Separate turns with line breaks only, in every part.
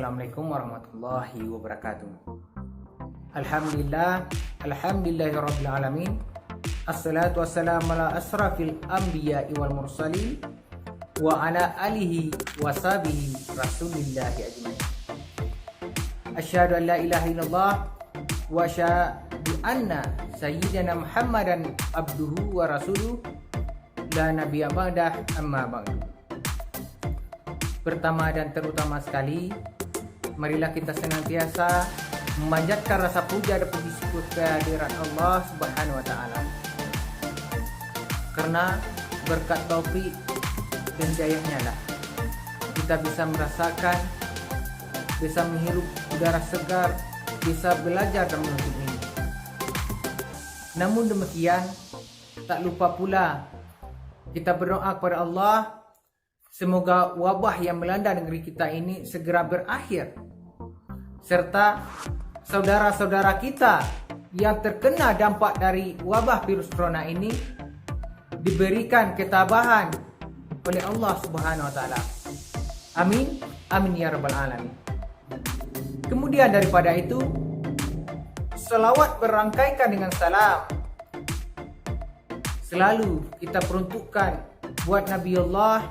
Assalamualaikum warahmatullahi wabarakatuh. Alhamdulillahirabbil alamin. Assalatu wassalamu ala asrafil anbiya'i wal mursalin wa ala alihi wa sahbihi rasulillahi ajmain. Asyhadu an la ilaha illallah wa asyhadu anna sayyidina Muhammadan abduhu wa rasuluh la nabiyya ba'dah amma ba'du. Pertama dan terutama sekali, marilah kita senantiasa memanjatkan rasa puja dan puji syukur kehadirat Allah Subhanahu wa taala. Karena berkat taufik dan jayanya lah kita bisa merasakan, bisa menghirup udara segar, bisa belajar dan menuntut ilmu. Namun demikian, tak lupa pula kita berdoa kepada Allah, semoga wabah yang melanda negeri kita ini segera berakhir, serta saudara-saudara kita yang terkena dampak dari wabah virus corona ini diberikan ketabahan oleh Allah Subhanahu wa taala. Amin, amin ya rabbal alamin. Kemudian daripada itu, selawat berangkaikan dengan salam selalu kita peruntukkan buat Nabi Allah,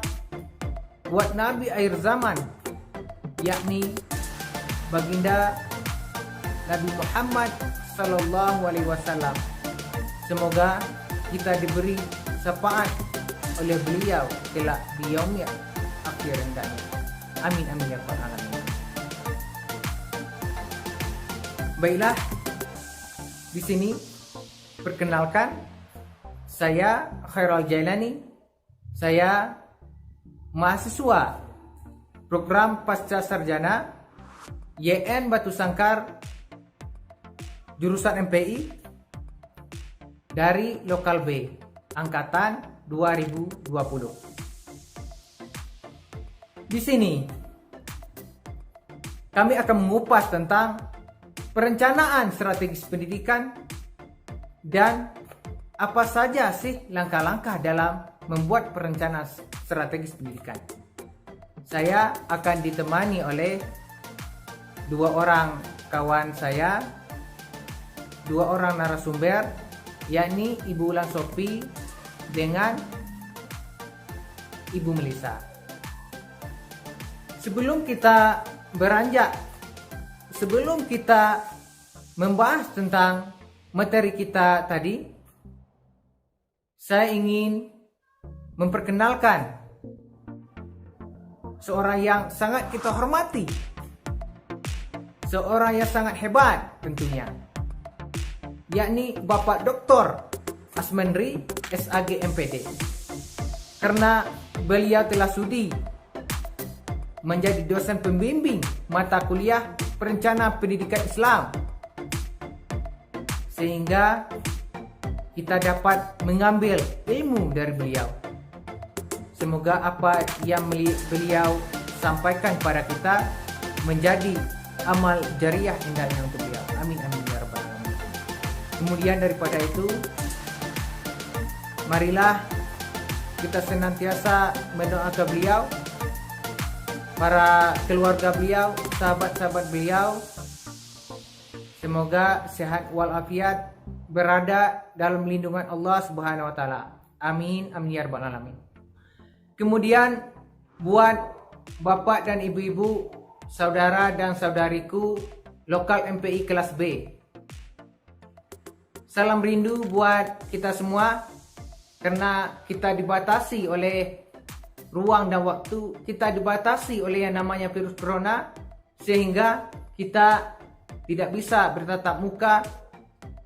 buat Nabi akhir zaman, yakni baginda Nabi Muhammad sallallahu alaihi wasallam. Semoga kita diberi syafaat oleh beliau kelak di yaumil akhir hendaknya. Amin amin ya rabbal alamin. Baiklah, di sini perkenalkan, saya Khairul Jailani. Saya mahasiswa program Pasca Sarjana YN Batu Sangkar jurusan MPI dari Lokal B angkatan 2020. Di sini kami akan mengupas tentang perencanaan strategis pendidikan dan apa saja sih langkah-langkah dalam membuat perencanaan strategis pendidikan. Saya akan ditemani oleh dua orang kawan saya, dua orang narasumber, yakni Ibu Ulan Sophie dengan Ibu Melisa. Sebelum kita beranjak, sebelum kita membahas tentang materi kita tadi, saya ingin memperkenalkan seorang yang sangat kita hormati, seorang yang sangat hebat tentunya, yakni Bapak Dr. Asmandri SAG MPD. Karena beliau telah sudi menjadi dosen pembimbing mata kuliah perencanaan pendidikan Islam, sehingga kita dapat mengambil ilmu dari beliau. Semoga apa yang beliau sampaikan kepada kita menjadi amal jariah indahnya untuk beliau. Amin amin ya rabbal alamin. Kemudian daripada itu, marilah kita senantiasa mendoakan beliau, para keluarga beliau, sahabat-sahabat beliau, semoga sehat walafiat, berada dalam lindungan Allah Subhanahu wa taala. Amin amin ya rabbal alamin. Kemudian buat bapak dan ibu-ibu, saudara dan saudariku lokal MPI kelas B, salam rindu buat kita semua. Karena kita dibatasi oleh ruang dan waktu, kita dibatasi oleh yang namanya virus corona, sehingga kita tidak bisa bertatap muka,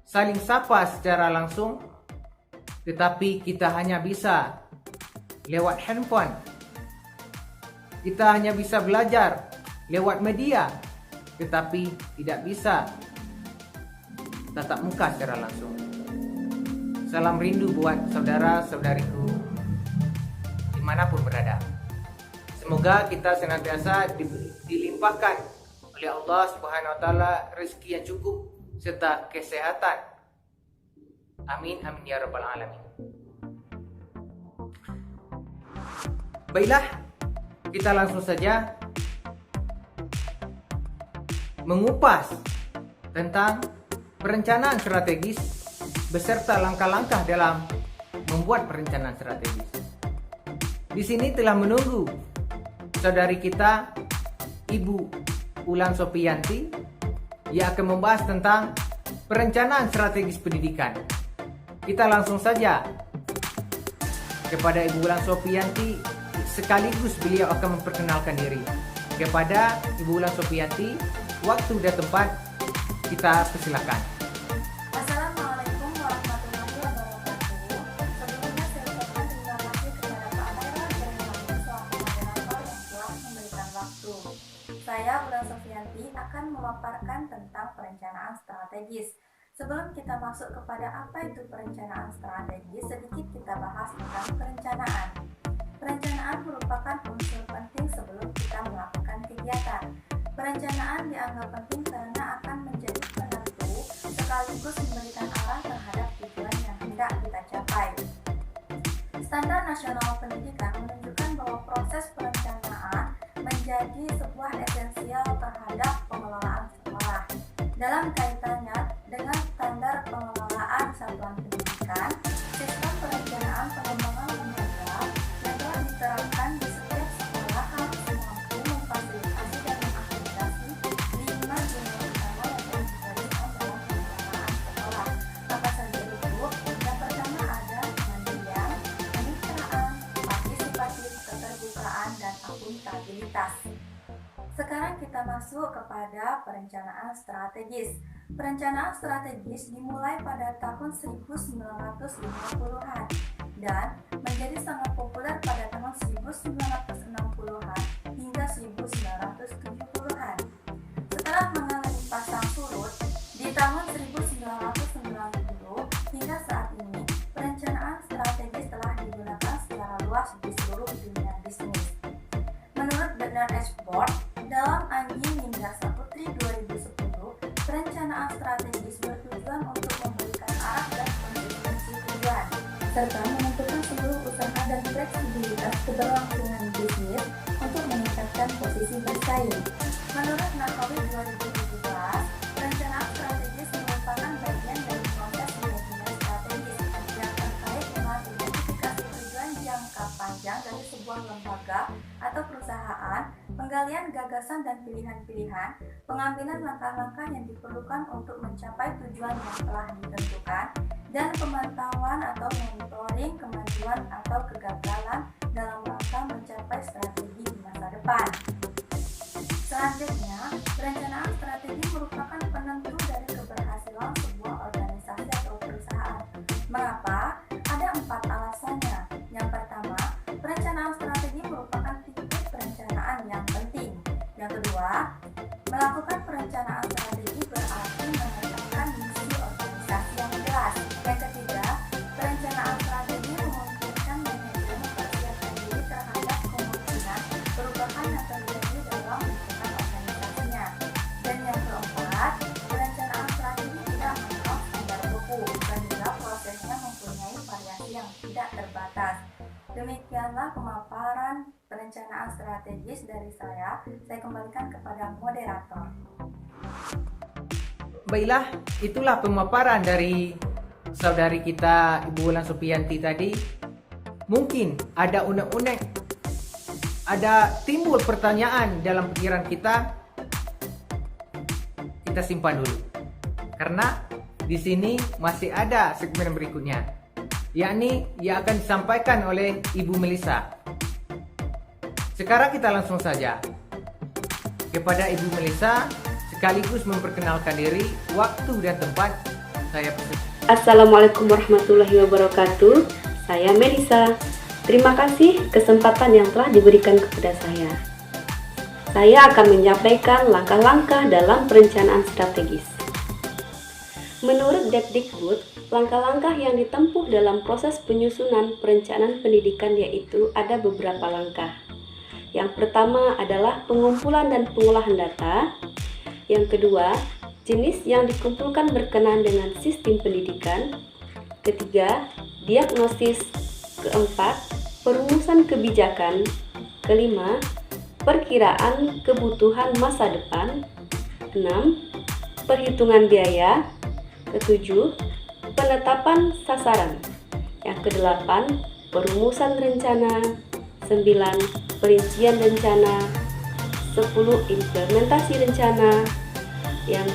saling sapa secara langsung, tetapi kita hanya bisa lewat handphone, kita hanya bisa belajar lewat media, tetapi tidak bisa tatap muka secara langsung. Salam rindu buat saudara-saudariku dimanapun berada. Semoga kita senantiasa dilimpahkan oleh Allah Subhanahu wa taala rezeki yang cukup serta kesehatan. Amin amin ya rabbal alamin. Baiklah, kita langsung saja mengupas tentang perencanaan strategis beserta langkah-langkah dalam membuat perencanaan strategis. Di sini telah menunggu saudari kita, Ibu Ulan Sopianti, yang akan membahas tentang perencanaan strategis pendidikan. Kita langsung saja kepada Ibu Ulan Sopianti, sekaligus beliau akan memperkenalkan diri. Kepada Ibu Ulan Sopianti, waktu dan tempat kita persilakan.
Assalamualaikum warahmatullahi wabarakatuh. Sebelumnya saya ucapkan terima kasih kepada Pak Daira dan mahasiswa moderator yang telah memberikan waktu. Saya Ulan Sofianti akan memaparkan tentang perencanaan strategis. Sebelum kita masuk kepada apa itu perencanaan strategis, sedikit kita bahas tentang perencanaan. Perencanaan merupakan unsur penting sebelum kita melakukan kegiatan. Perencanaan dianggap penting karena akan menjadi penentu sekaligus memberikan arah terhadap tujuan yang hendak kita capai. Standar Nasional Pendidikan menunjukkan bahwa proses perencanaan menjadi sebuah esensial terhadap pengelolaan sekolah. Dalam kaitannya dengan standar pengelolaan satuan pendidikan, sistem perencanaan pengembangan lembaga yang telah diterapkan di setiap sekolah harus mampu memfasilitasi dan mengakomodasi 5 nilai utama yang telah digariskan dalam pengelolaan sekolah. Apa saja itu? Yang pertama ada kemandirian, kemitraan, partisipatif, keterbukaan, dan akuntabilitas. Sekarang kita masuk kepada perencanaan strategis. Perencanaan strategis dimulai pada tahun 1950-an dan menjadi sangat populer pada tahun 1960-an hingga 1970-an. Setelah mengalami pasang surut di tahun 1990 hingga saat ini, perencanaan strategis telah digunakan secara luas di seluruh dunia bisnis. Menurut Bernard Ashford, dalam Anjing Ninja Saputri 2010, perencanaan strategis bertujuan untuk memberikan arah dan konsistensi tujuan, serta menentukan seluruh usaha dan fleksibilitas keberlangsungan bisnis untuk meningkatkan posisi bersaing. Menurut Nakawi 2017, perencanaan strategis merupakan bagian dari proses manajemen strategis yang terkait dengan identifikasi tujuan jangka panjang dari sebuah lembaga atau perusahaan, penggalian gagasan dan pilihan-pilihan, pengambilan langkah-langkah yang diperlukan untuk mencapai tujuan yang telah ditentukan, dan pemantauan atau monitoring kemajuan atau kegagalan dalam rangka mencapai strategi di masa depan. Selanjutnya, perencanaan strategi merupakan penentu dari keberhasilan sebuah organisasi atau perusahaan. Mengapa? Ada 4 alasannya. Yang pertama, perencanaan strategi merupakan titik perencanaan yang penting. Yang kedua, melakukan perencanaan strategi berarti menetapkan misi organisasi yang jelas. Yang ketiga, perencanaan strategi memungkinkan manajemen mempersiapkan diri terhadap kemungkinan perubahan yang terjadi dalam lingkungan organisasinya. Dan yang keempat, perencanaan strategi tidak mengenal standar baku sehingga prosesnya mempunyai variasi yang tidak terbatas. Demikianlah pemaparan perencanaan strategis dari saya. Saya kembalikan kepada moderator.
Baiklah, itulah pemaparan dari saudari kita Ibu Ulan Sopianti tadi. Mungkin ada unek-unek, ada timbul pertanyaan dalam pikiran kita. Kita simpan dulu, karena di sini masih ada segmen berikutnya, yakni yang akan disampaikan oleh Ibu Melisa. Sekarang kita langsung saja kepada Ibu Melisa, sekaligus memperkenalkan diri, waktu dan tempat. Saya
Assalamualaikum warahmatullahi wabarakatuh. Saya Melisa. Terima kasih kesempatan yang telah diberikan kepada saya. Saya akan menyampaikan langkah-langkah dalam perencanaan strategis. Menurut Depdikbud, langkah-langkah yang ditempuh dalam proses penyusunan perencanaan pendidikan yaitu ada beberapa langkah. Yang pertama adalah pengumpulan dan pengolahan data. Yang kedua, jenis yang dikumpulkan berkenaan dengan sistem pendidikan. Ketiga, diagnosis. Keempat, perumusan kebijakan. Kelima, perkiraan kebutuhan masa depan. Keenam, perhitungan biaya. Ketujuh, penetapan sasaran. Yang kedelapan, perumusan rencana. 9, perincian rencana. 10, implementasi rencana. Yang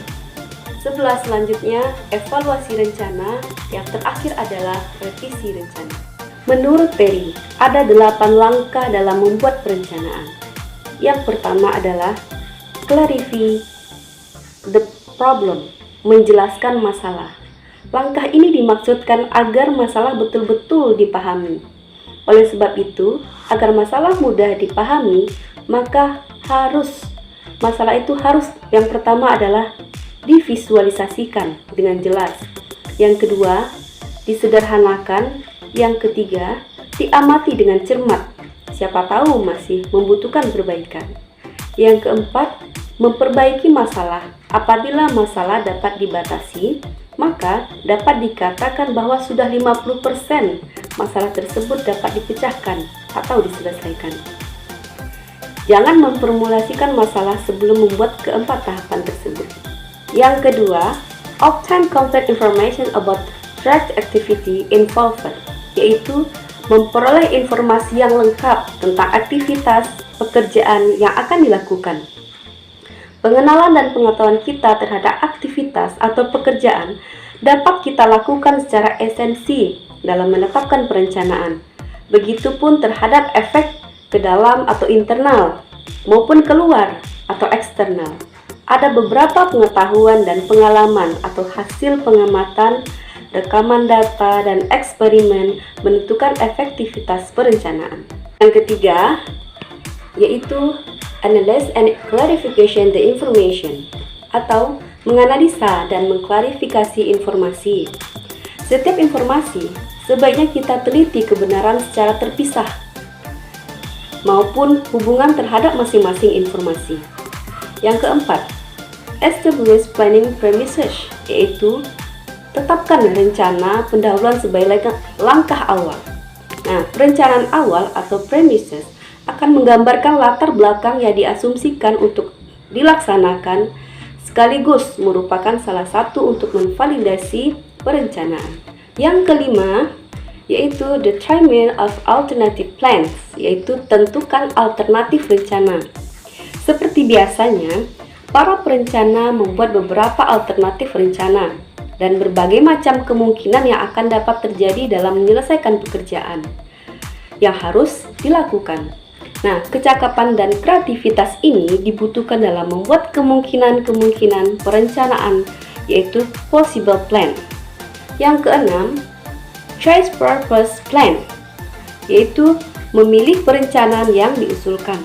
11 selanjutnya, evaluasi rencana. Yang terakhir adalah revisi rencana. Menurut Terry, ada 8 langkah dalam membuat perencanaan. Yang pertama adalah clarify the problem, menjelaskan masalah. Langkah ini dimaksudkan agar masalah betul-betul dipahami. Oleh sebab itu, agar masalah mudah dipahami, maka masalah itu harus yang pertama adalah divisualisasikan dengan jelas. Yang kedua, disederhanakan. Yang ketiga, diamati dengan cermat. Siapa tahu masih membutuhkan perbaikan. Yang keempat, memperbaiki masalah. Apabila masalah dapat dibatasi, maka dapat dikatakan bahwa sudah 50% masalah tersebut dapat dipecahkan atau diselesaikan. Jangan memformulasikan masalah sebelum membuat keempat tahapan tersebut. Yang kedua, obtain complete information about track activity involved, yaitu memperoleh informasi yang lengkap tentang aktivitas pekerjaan yang akan dilakukan. Pengenalan dan pengetahuan kita terhadap aktivitas atau pekerjaan dapat kita lakukan secara esensi dalam menetapkan perencanaan. Begitupun terhadap efek ke dalam atau internal maupun keluar atau eksternal. Ada beberapa pengetahuan dan pengalaman atau hasil pengamatan, rekaman data, dan eksperimen menentukan efektivitas perencanaan. Yang ketiga, yaitu analyze and clarification the information, atau menganalisa dan mengklarifikasi informasi. Setiap informasi sebaiknya kita teliti kebenaran secara terpisah maupun hubungan terhadap masing-masing informasi. Yang keempat, establish planning premises, yaitu tetapkan rencana pendahuluan sebagai langkah awal. Nah, perencanaan awal atau premises akan menggambarkan latar belakang yang diasumsikan untuk dilaksanakan, sekaligus merupakan salah satu untuk memvalidasi perencanaan. Yang kelima, yaitu determine of alternative plans, yaitu tentukan alternatif rencana. Seperti biasanya, para perencana membuat beberapa alternatif rencana dan berbagai macam kemungkinan yang akan dapat terjadi dalam menyelesaikan pekerjaan yang harus dilakukan. Nah, kecakapan dan kreativitas ini dibutuhkan dalam membuat kemungkinan-kemungkinan perencanaan, yaitu possible plan. Yang keenam, choice purpose plan, yaitu memilih perencanaan yang diusulkan.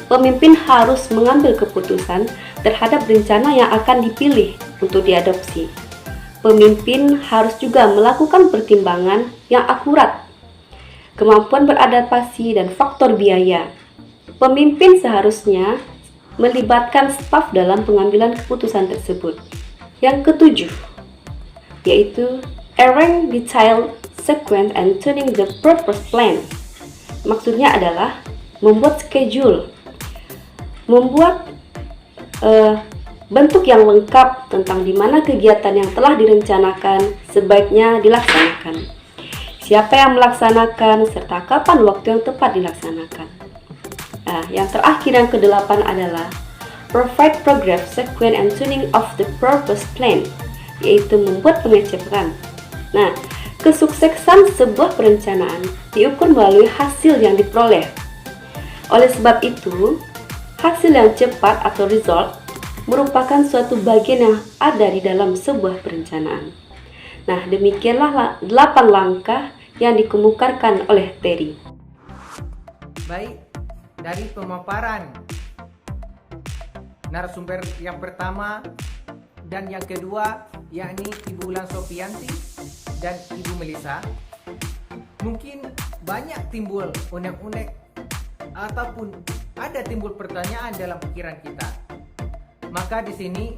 Pemimpin harus mengambil keputusan terhadap rencana yang akan dipilih untuk diadopsi. Pemimpin harus juga melakukan pertimbangan yang akurat, kemampuan beradaptasi, dan faktor biaya. Pemimpin seharusnya melibatkan staf dalam pengambilan keputusan tersebut. Yang ketujuh, yaitu arrange detailed sequence and tuning the purpose plan. Maksudnya adalah membuat schedule, membuat bentuk yang lengkap tentang di mana kegiatan yang telah direncanakan sebaiknya dilaksanakan, siapa yang melaksanakan, serta kapan waktu yang tepat dilaksanakan. Nah, yang terakhir yang kedelapan adalah provide progress, sequence, and tuning of the purpose plan, yaitu membuat pengecekan. Nah, kesuksesan sebuah perencanaan diukur melalui hasil yang diperoleh. Oleh sebab itu, hasil yang cepat atau result merupakan suatu bagian yang ada di dalam sebuah perencanaan. Nah, demikianlah 8 langkah yang dikemukakan oleh Terry.
Baik, dari pemaparan narasumber yang pertama dan yang kedua, yakni Ibu Ulan Sofianti dan Ibu Melisa, mungkin banyak timbul unek-unek ataupun ada timbul pertanyaan dalam pikiran kita. Maka di sini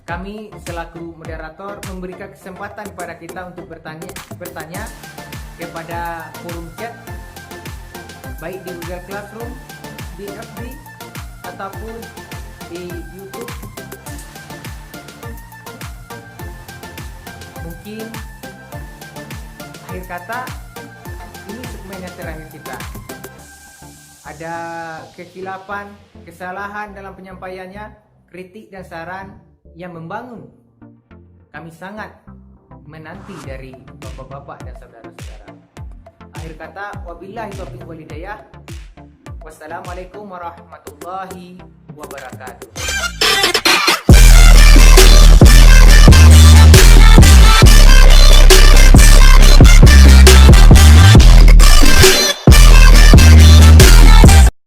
kami selaku moderator memberikan kesempatan kepada kita untuk bertanya kepada forum chat, baik di Google Classroom, di FB, ataupun di YouTube. Mungkin akhir kata ini segmen yang terakhir kita. Ada kekhilafan, kesalahan dalam penyampaiannya, kritik dan saran yang membangun, kami sangat menanti dari bapak-bapak dan saudara-saudara. Akhir kata, wabillahi taufiq wal hidayah. Wassalamualaikum warahmatullahi wabarakatuh.